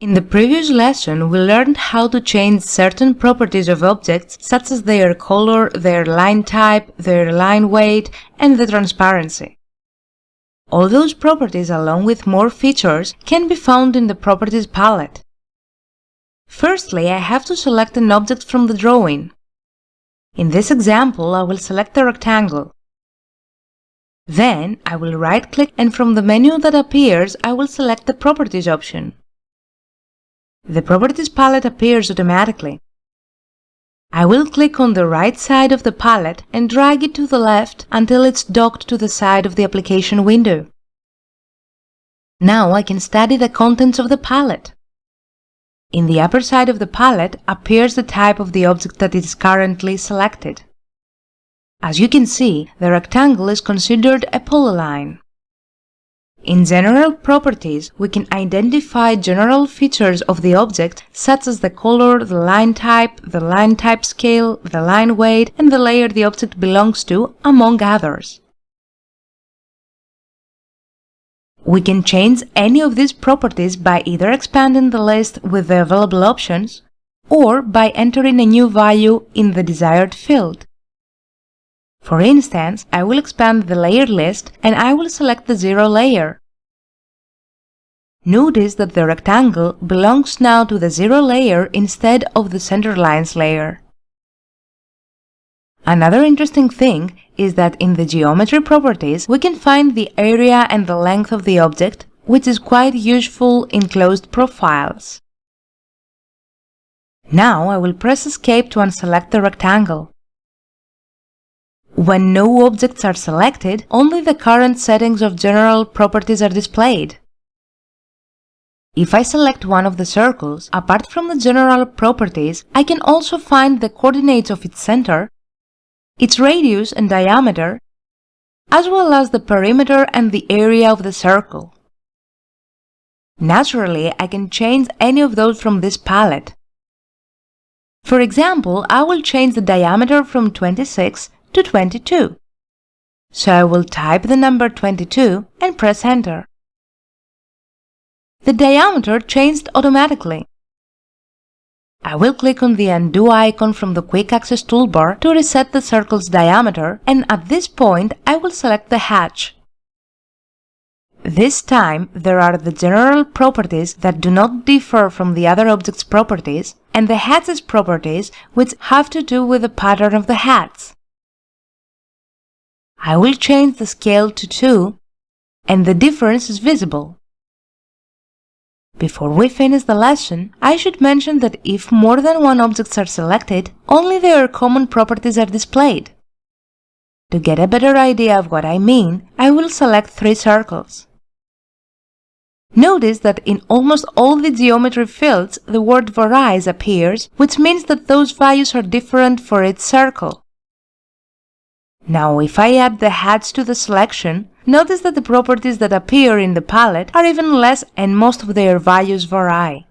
In the previous lesson, we learned how to change certain properties of objects such as their color, their line type, their line weight, and the transparency. All those properties, along with more features, can be found in the Properties palette. Firstly, I have to select an object from the drawing. In this example, I will select a rectangle. Then, I will right-click and from the menu that appears, I will select the Properties option. The Properties palette appears automatically. I will click on the right side of the palette and drag it to the left until it's docked to the side of the application window. Now I can study the contents of the palette. In the upper side of the palette appears the type of the object that is currently selected. As you can see, the rectangle is considered a polyline. In General Properties, we can identify general features of the object such as the color, the line type scale, the line weight, and the layer the object belongs to, among others. We can change any of these properties by either expanding the list with the available options or by entering a new value in the desired field. For instance, I will expand the layer list and I will select the 0 layer. Notice that the rectangle belongs now to the 0 layer instead of the center lines layer. Another interesting thing is that in the geometry properties we can find the area and the length of the object, which is quite useful in closed profiles. Now I will press Escape to unselect the rectangle. When no objects are selected, only the current settings of general properties are displayed. If I select one of the circles, apart from the general properties, I can also find the coordinates of its center, its radius and diameter, as well as the perimeter and the area of the circle. Naturally, I can change any of those from this palette. For example, I will change the diameter from 26 to 22. So I will type the number 22 and press Enter. The diameter changed automatically. I will click on the Undo icon from the Quick Access toolbar to reset the circle's diameter, and at this point I will select the hatch. This time there are the general properties that do not differ from the other object's properties, and the hatch's properties which have to do with the pattern of the hatch. I will change the scale to 2, and the difference is visible. Before we finish the lesson, I should mention that if more than one objects are selected, only their common properties are displayed. To get a better idea of what I mean, I will select 3 circles. Notice that in almost all the geometry fields, the word varies appears, which means that those values are different for each circle. Now, if I add the hatch to the selection, notice that the properties that appear in the palette are even less and most of their values vary.